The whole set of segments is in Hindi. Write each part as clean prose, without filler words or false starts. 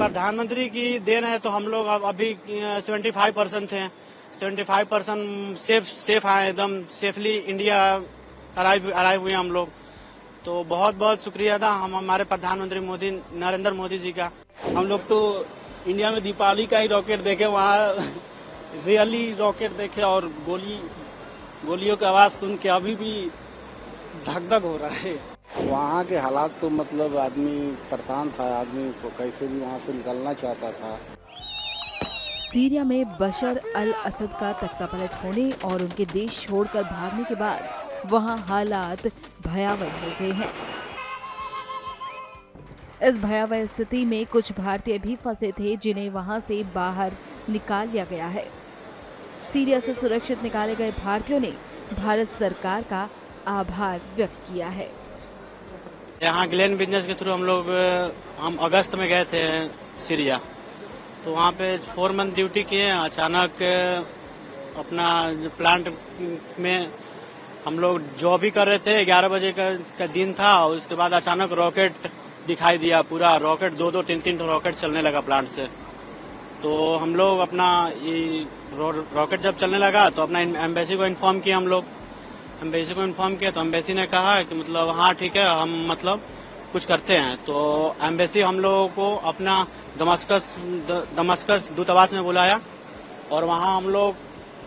प्रधानमंत्री की देन है तो हम लोग अब अभी 75% थे। 75% सेफ आए, एकदम सेफली इंडिया अराइव हुए हम लोग। तो बहुत बहुत शुक्रिया था हमारे प्रधानमंत्री मोदी नरेंद्र मोदी जी का। हम लोग तो इंडिया में दीपावली का ही रॉकेट देखे, वहाँ रियली रॉकेट देखे और गोलियों की आवाज सुन के अभी भी धक धक हो रहा है। वहाँ के हालात तो मतलब आदमी परेशान था, आदमी को कैसे भी वहाँ से निकलना चाहता था। सीरिया में बशर अल असद का तख्तापलट होने और उनके देश छोड़कर भागने के बाद वहाँ हालात भयावह हो गए हैं। इस भयावह स्थिति में कुछ भारतीय भी फंसे थे जिन्हें वहां से बाहर निकाल लिया गया है। सीरिया से सुरक्षित निकाले गए भारतीयों ने भारत सरकार का आभार व्यक्त किया है। यहाँ ग्लेन बिजनेस के थ्रू हम अगस्त में गए थे सीरिया, तो वहाँ पे 4 मंथ ड्यूटी किए। अचानक अपना प्लांट में हम लोग जॉब भी कर रहे थे, 11 बजे का दिन था और उसके बाद अचानक रॉकेट दिखाई दिया। पूरा रॉकेट 2-2, 3-3 रॉकेट चलने लगा प्लांट से। तो हम लोग अपना ये रॉकेट जब चलने लगा तो अपना एम्बेसी को इन्फॉर्म किया। हम लोग एम्बेसी को इन्फॉर्म किया तो एम्बेसी ने कहा कि मतलब हाँ ठीक है, हम मतलब कुछ करते हैं। तो एम्बेसी हम लोगों को अपना दमस्कस दूतावास में बुलाया और वहाँ हम लोग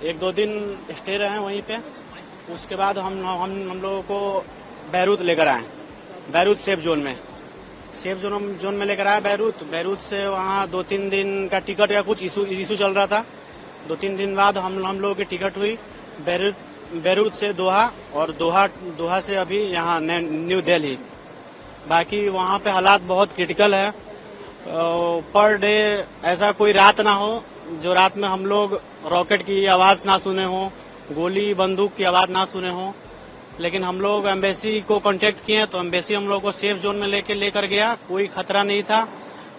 1-2 दिन स्टे रहे वहीं पे। उसके बाद हम लोगों को बैरूत लेकर आए, बैरूत सेफ जोन में लेकर आए। बैरूत से वहाँ 2-3 दिन का टिकट या कुछ इशू चल रहा था। 2-3 दिन बाद हम लोगों की टिकट हुई बैरूत से दोहा, और दोहा से अभी यहाँ न्यू दिल्ली। बाकी वहाँ पे हालात बहुत क्रिटिकल है। पर डे ऐसा कोई रात ना हो जो रात में हम लोग रॉकेट की आवाज ना सुने हो, गोली बंदूक की आवाज ना सुने हो। लेकिन हम लोग एम्बेसी को कांटेक्ट किए तो एम्बेसी हम लोग को सेफ जोन में लेकर गया। कोई खतरा नहीं था,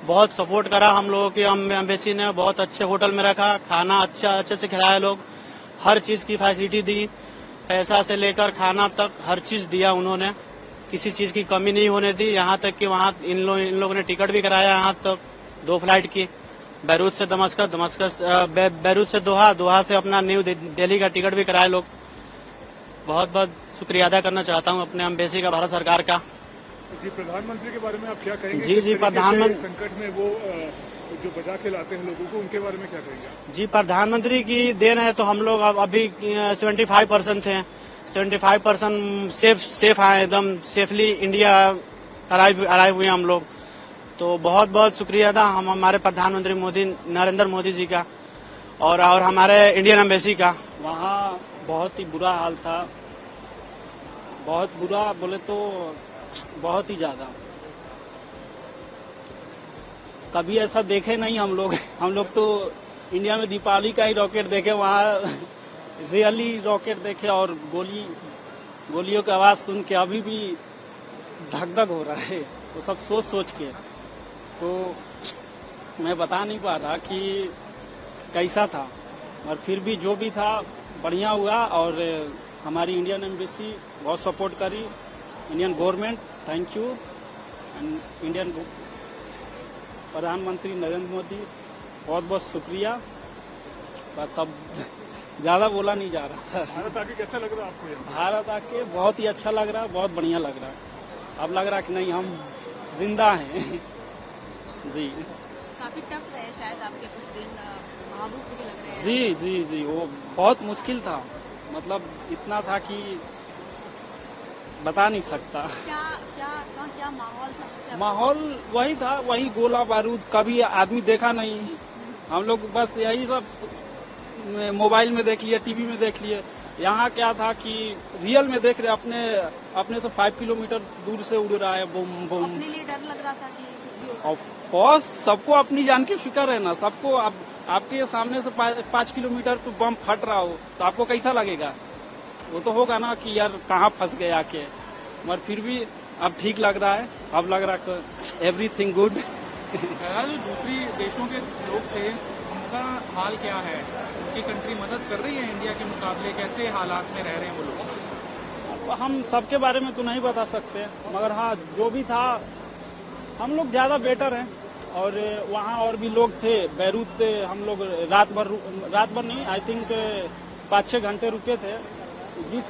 बहुत सपोर्ट करा हम लोगों की एम्बेसी ने। बहुत अच्छे होटल में रखा, खाना अच्छे से खिलाया लोग, हर चीज की फैसिलिटी दी, पैसा से लेकर खाना तक हर चीज दिया उन्होंने। किसी चीज की कमी नहीं होने दी। यहाँ तक कि वहाँ इन लोगों ने टिकट भी कराया यहाँ तक 2 फ्लाइट की, बैरूत से बैरूत से दोहा से अपना न्यू दिल्ली का टिकट भी कराए लोग। बहुत बहुत शुक्रिया अदा करना चाहता हूँ अपने एम्बेसी का, भारत सरकार का। जी, प्रधानमंत्री के बारे में आप क्या कहेंगे? जी प्रधानमंत्री संकट में वो जो बचा के लाते हैं लोगों को, उनके बारे में क्या कहेंगे? जी, प्रधानमंत्री की देन है तो हम लोग अब अभी 75% थे। 75% सेफ आए, एकदम सेफली इंडिया अराइव हुए हम लोग। तो बहुत बहुत शुक्रिया था हमारे प्रधानमंत्री नरेंद्र मोदी जी का और हमारे इंडियन एम्बेसी का। वहाँ बहुत ही बुरा हाल था, बहुत बुरा बोले तो बहुत ही ज्यादा। कभी ऐसा देखे नहीं हम लोग तो इंडिया में दीपावली का ही रॉकेट देखे, वहाँ रियली रॉकेट देखे और गोलियों की आवाज सुन के अभी भी धक धक हो रहा है। वो सब सोच के तो मैं बता नहीं पा रहा कि कैसा था, और फिर भी जो भी था बढ़िया हुआ। और हमारी इंडियन एम्बेसी बहुत सपोर्ट करी, Indian government thank you, and Indian प्रधानमंत्री नरेंद्र मोदी बहुत बहुत शुक्रिया। बस अब ज्यादा बोला नहीं जा रहा सर। भारत आके कैसा लग रहा है आपको? भारत आके बहुत ही अच्छा लग रहा है, बहुत बढ़िया लग रहा है। अब लग रहा है कि नहीं, हम जिंदा हैं। जी, काफी टफ रहे शायद आपके कुछ दिन, भावुक भी लग रहे हैं। जी, वो बहुत मुश्किल था। मतलब इतना था कि बता नहीं सकता। क्या माहौल था? माहौल वही था, वही गोला बारूद, कभी आदमी देखा नहीं। हम लोग बस यही सब मोबाइल में देख लिया, टीवी में देख लिए। यहाँ क्या था कि रियल में देख रहे, अपने से 5 किलोमीटर दूर से उड़ रहा है बम। अपने लिए डर लग रहा था कि ऑफ कोर्स सबको अपनी जान की फिक्र है ना। सबको आपके सामने से 5 किलोमीटर पे बम फट रहा हो तो आपको कैसा लगेगा? वो तो होगा ना कि यार कहाँ फंस गए आके। मगर फिर भी अब ठीक लग रहा है, अब लग रहा है एवरीथिंग गुड। जो दूसरी देशों के लोग थे उनका हाल क्या है? उनकी कंट्री मदद कर रही है इंडिया के मुकाबले? कैसे हालात में रह रहे हैं वो लोग? हम सबके बारे में तो नहीं बता सकते, मगर हाँ जो भी था हम लोग ज्यादा बेटर हैं। और वहाँ और भी लोग थे। बैरूत हम लोग रात भर नहीं, आई थिंक 5-6 घंटे रुके थे। जिस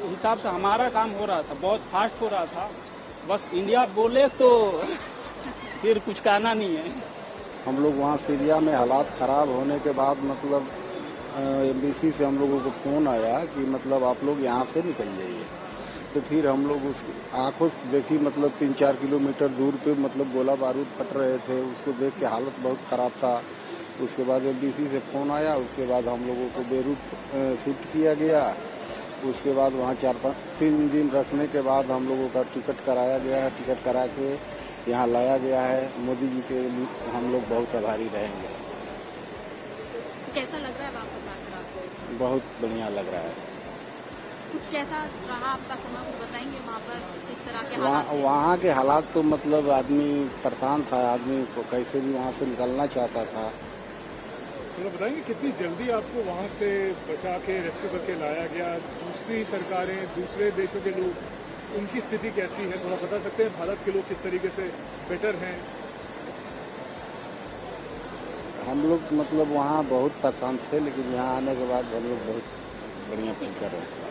हिसाब से हमारा काम हो रहा था बहुत फास्ट हो रहा था, बस इंडिया बोले तो फिर कुछ कहना नहीं है। हम लोग वहाँ सीरिया में हालात खराब होने के बाद मतलब एम्बेसी से हम लोगों को फोन आया कि मतलब आप लोग यहाँ से निकल जाइए। तो फिर हम लोग उस आंखों से देखी, मतलब 3-4 किलोमीटर दूर पे मतलब गोला बारूद फट रहे थे, उसको देख के हालत बहुत खराब था। उसके बाद एम्बेसी से फोन आया, उसके बाद हम लोगों को बेरूत शिफ्ट किया गया। उसके बाद वहाँ 4-3 दिन रखने के बाद हम लोगों का टिकट कराया गया है। टिकट करा के यहाँ लाया गया है। मोदी जी के लिए हम लोग बहुत आभारी रहेंगे। कैसा लग रहा है वापस आकर आपको? बहुत बढ़िया लग रहा है। कुछ कैसा रहा आपका समय, कुछ बताएंगे वहाँ पर किस तरह के हालात थे? वहाँ के हालात तो मतलब आदमी परेशान था, आदमी को कैसे भी वहाँ से निकलना चाहता था। थोड़ा बताएंगे कितनी जल्दी आपको वहाँ से बचा के रेस्क्यू करके लाया गया? दूसरी सरकारें, दूसरे देशों के लोग, उनकी स्थिति कैसी है, थोड़ा बता सकते हैं? भारत के लोग किस तरीके से बेटर हैं? हम लोग मतलब वहाँ बहुत परेशान थे, लेकिन यहाँ आने के बाद हम लोग बहुत बढ़िया फील कर रहे थे।